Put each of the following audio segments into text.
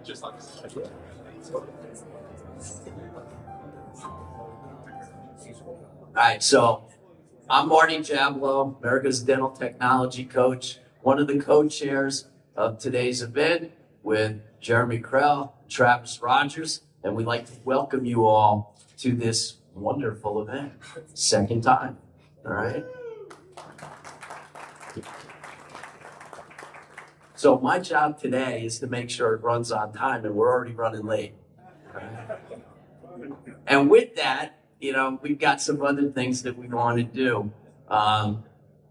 Just like this. All right, so I'm Marty Jablow, America's Dental Technology Coach, one of the co-chairs of today's event with Jeremy Krell, Travis Rogers, and we'd like to welcome you all to this wonderful event. Second time, all right? So my job today is to make sure it runs on time, and we're already running late. And with that, we've got some other things that we want to do.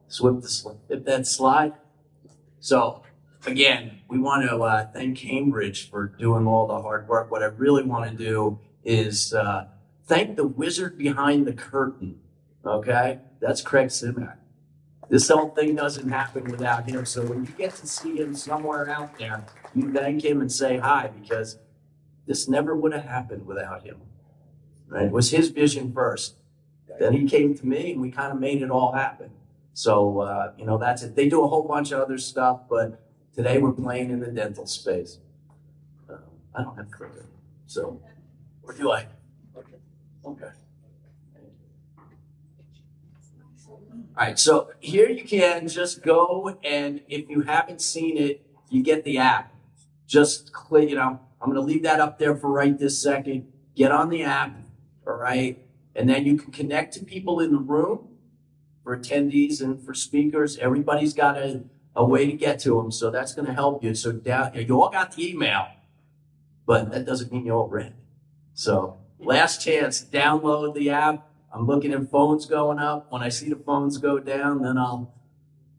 Flip that slide. So again, we want to thank Cambridge for doing all the hard work. What I really want to do is thank the wizard behind the curtain. Okay, that's Craig Simak. This whole thing doesn't happen without him. So when you get to see him somewhere out there, you thank him and say hi, because this never would have happened without him. Right? It was his vision first. Then he came to me, and we kind of made it all happen. So, that's it. They do a whole bunch of other stuff, but today we're playing in the dental space. I don't have clicker. So, or do I? Okay. All right, so here you can just go, and if you haven't seen it, you get the app. Just click, I'm going to leave that up there for right this second. Get on the app, all right? And then you can connect to people in the room, for attendees and for speakers. Everybody's got a way to get to them, so that's going to help you. So you all got the email, but that doesn't mean you all read. So last chance, download the app. I'm looking at phones going up. When I see the phones go down, then I'll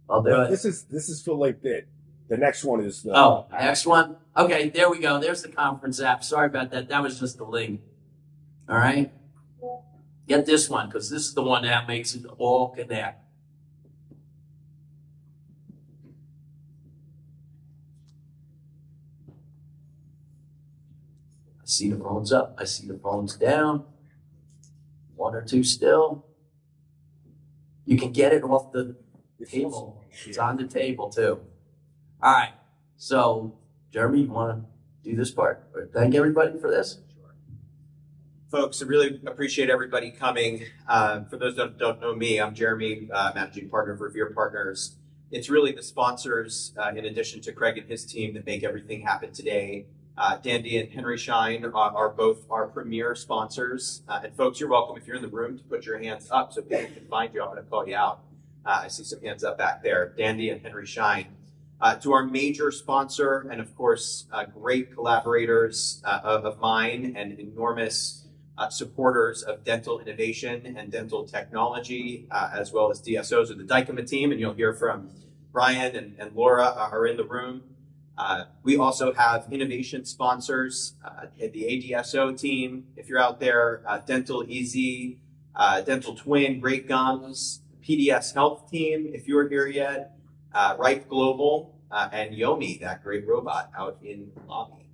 do it. This is for like the next one is the next one. Okay, there we go. There's the conference app. Sorry about that. That was just the link. All right. Get this one, because this is the one that makes it all connect. I see the phones up. I see the phones down. One or two still. You can get it off the table. It's on the table too. All right. So, Jeremy, you want to do this part? Thank everybody for this. Folks, I really appreciate everybody coming. For those that don't know me, I'm Jeremy, Managing Partner of Revere Partners. It's really the sponsors, in addition to Craig and his team, that make everything happen today. Dandy and Henry Schein are both our premier sponsors. And folks, you're welcome, if you're in the room, to put your hands up so people can find you. I'm going to call you out. I see some hands up back there. Dandy and Henry Schein. To our major sponsor, and of course, great collaborators of mine and enormous supporters of dental innovation and dental technology, as well as DSOs of the Dykema team, and you'll hear from Brian and Laura are in the room. We also have innovation sponsors, the ADSO team, if you're out there, Dental Easy, Dental Twin, Great Gums, PDS Health team, if you're here yet, Ripe Global, and Yomi, that great robot out in the lobby.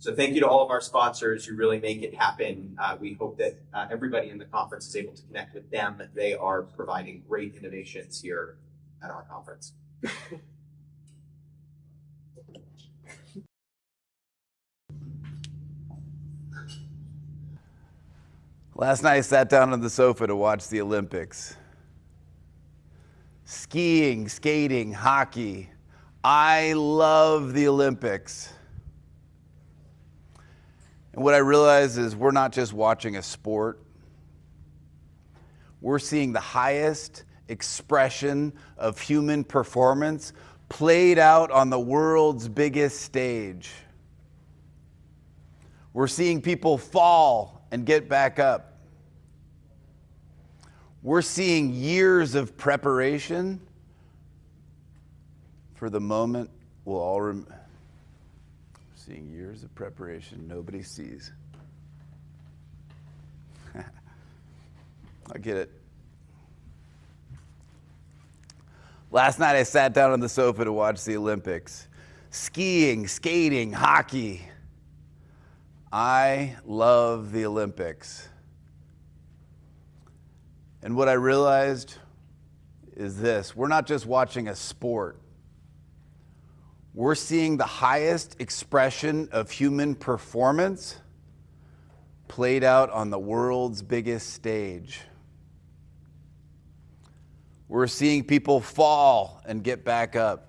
So thank you to all of our sponsors. You really make it happen. We hope that everybody in the conference is able to connect with them. They are providing great innovations here at our conference. Last night I sat down on the sofa to watch the Olympics. Skiing, skating, hockey. I love the Olympics. And what I realize is we're not just watching a sport. We're seeing the highest expression of human performance played out on the world's biggest stage. We're seeing people fall and get back up. We're seeing years of preparation for the moment we'll all remember. Seeing years of preparation nobody sees. I get it. Last night I sat down on the sofa to watch the Olympics. Skiing, skating, hockey. I love the Olympics. And what I realized is this: we're not just watching a sport. We're seeing the highest expression of human performance played out on the world's biggest stage. We're seeing people fall and get back up.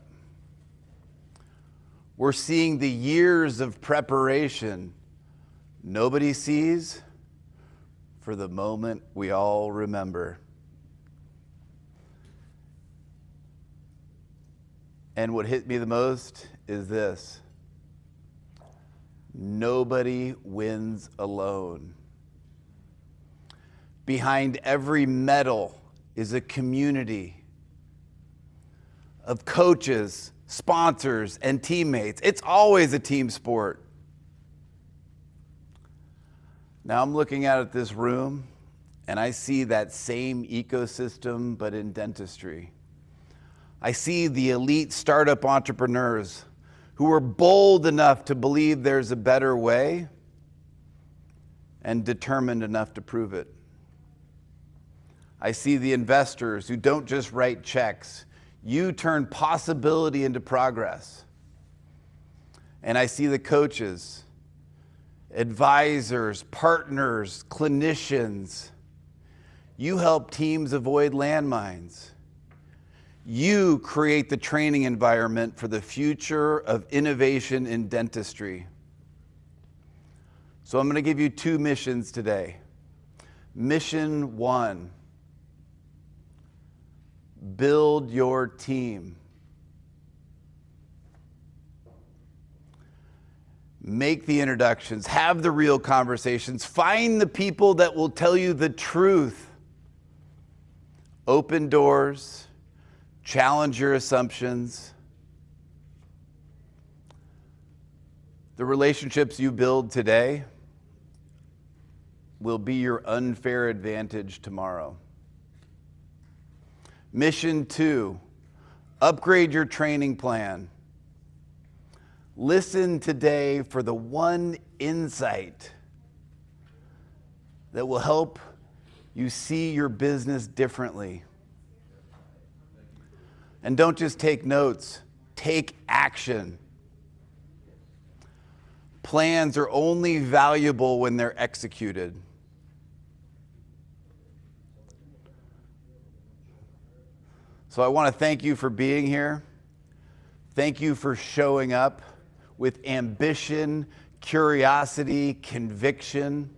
We're seeing the years of preparation nobody sees for the moment we all remember. And what hit me the most is this: nobody wins alone. Behind every medal is a community of coaches, sponsors, and teammates. It's always a team sport. Now I'm looking out at this room and I see that same ecosystem, but in dentistry. I see the elite startup entrepreneurs who are bold enough to believe there's a better way and determined enough to prove it. I see the investors who don't just write checks. You turn possibility into progress. And I see the coaches, advisors, partners, clinicians. You help teams avoid landmines. You create the training environment for the future of innovation in dentistry. So I'm going to give you 2 missions today. Mission 1, build your team. Make the introductions, have the real conversations, find the people that will tell you the truth. Open doors, challenge your assumptions. The relationships you build today will be your unfair advantage tomorrow. Mission 2, upgrade your training plan. Listen today for the one insight that will help you see your business differently. And don't just take notes, take action. Plans are only valuable when they're executed. So I want to thank you for being here. Thank you for showing up with ambition, curiosity, conviction.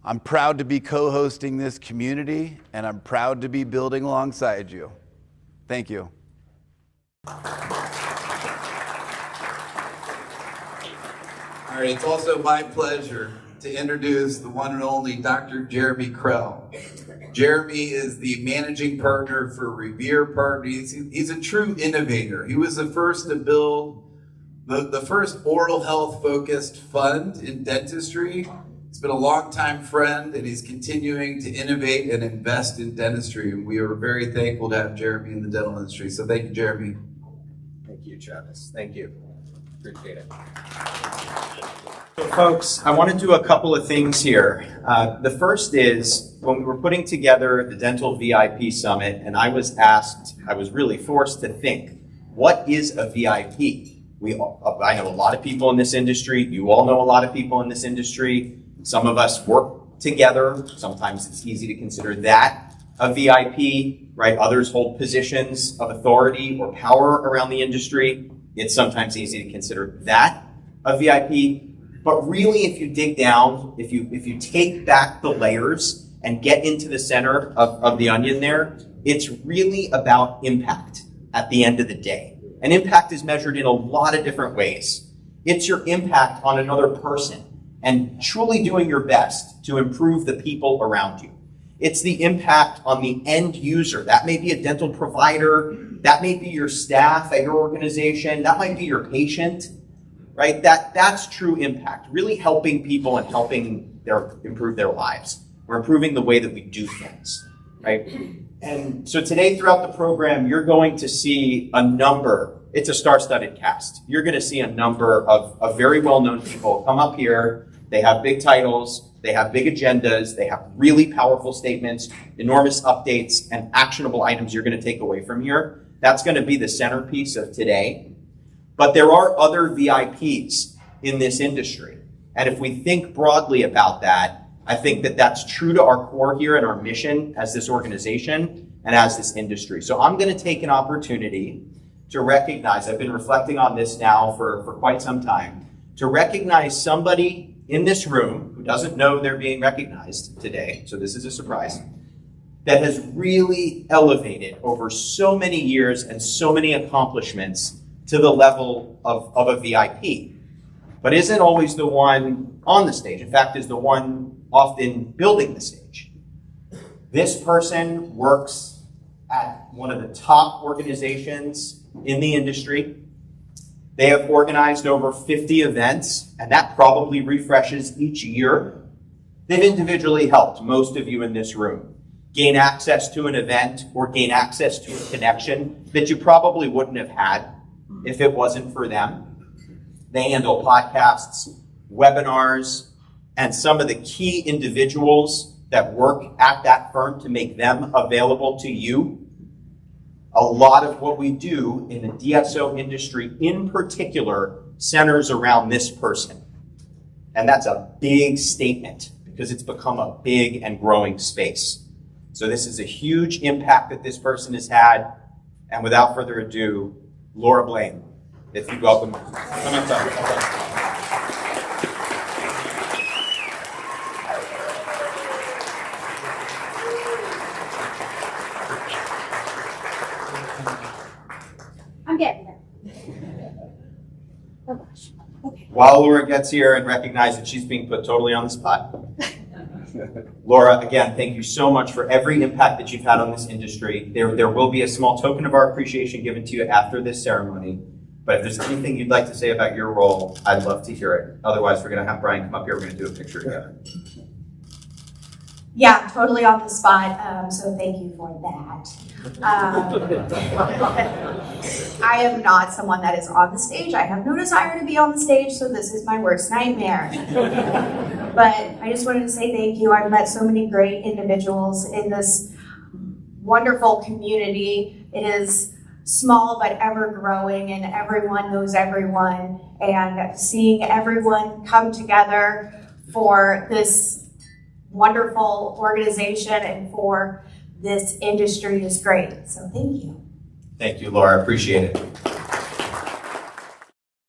I'm proud to be co-hosting this community, and I'm proud to be building alongside you. Thank you. All right, it's also my pleasure to introduce the one and only Dr. Jeremy Krell. Jeremy is the managing partner for Revere Partners. He's a true innovator. He was the first to build the first oral health focused fund in dentistry. He's been a longtime friend, and he's continuing to innovate and invest in dentistry. And we are very thankful to have Jeremy in the dental industry. So thank you, Jeremy. Thank you, Travis. Thank you. Appreciate it. So folks, I want to do a couple of things here. The first is, when we were putting together the Dental VIP Summit, and I was really forced to think, what is a VIP? I know a lot of people in this industry. You all know a lot of people in this industry. Some of us work together. Sometimes it's easy to consider that a VIP, right? Others hold positions of authority or power around the industry. It's sometimes easy to consider that a VIP. But really, if you dig down, if you take back the layers and get into the center of the onion there, it's really about impact at the end of the day. And impact is measured in a lot of different ways. It's your impact on another person and truly doing your best to improve the people around you. It's the impact on the end user. That may be a dental provider. That may be your staff at your organization. That might be your patient, right? That's true impact, really helping people and helping improve their lives. We're improving the way that we do things, right? And so today throughout the program, you're going to see a number. It's a star-studded cast. You're going to see a number of very well-known people come up here. They have big titles. They have big agendas. They have really powerful statements, enormous updates, and actionable items you're going to take away from here. That's going to be the centerpiece of today. But there are other VIPs in this industry. And if we think broadly about that, I think that that's true to our core here and our mission as this organization and as this industry. So I'm going to take an opportunity to recognize, I've been reflecting on this now for quite some time, to recognize somebody in this room who doesn't know they're being recognized today, so this is a surprise, that has really elevated over so many years and so many accomplishments to the level of a VIP, but isn't always the one on the stage. In fact, is the one often building the stage. This person works at one of the top organizations in the industry. They have organized over 50 events, and that probably refreshes each year. They've individually helped most of you in this room gain access to an event or gain access to a connection that you probably wouldn't have had if it wasn't for them. They handle podcasts, webinars, and some of the key individuals that work at that firm to make them available to you. A lot of what we do in the DSO industry in particular centers around this person. And that's a big statement because it's become a big and growing space. So this is a huge impact that this person has had. And without further ado, Laura Blaine, if you'd welcome. Come on, come. I'm getting there. Oh gosh. Okay. While Laura gets here and recognize that she's being put totally on the spot, Laura, again, thank you so much for every impact that you've had on this industry. There will be a small token of our appreciation given to you after this ceremony. But if there's anything you'd like to say about your role, I'd love to hear it. Otherwise, we're going to have Brian come up here. We're going to do a picture together. Yeah, totally on the spot. So thank you for that. I am not someone that is on the stage. I have no desire to be on the stage, so this is my worst nightmare. But I just wanted to say thank you. I've met so many great individuals in this wonderful community. It is small but ever growing, and everyone knows everyone. And seeing everyone come together for this wonderful organization and for this industry is great. So thank you. Thank you, Laura. Appreciate it.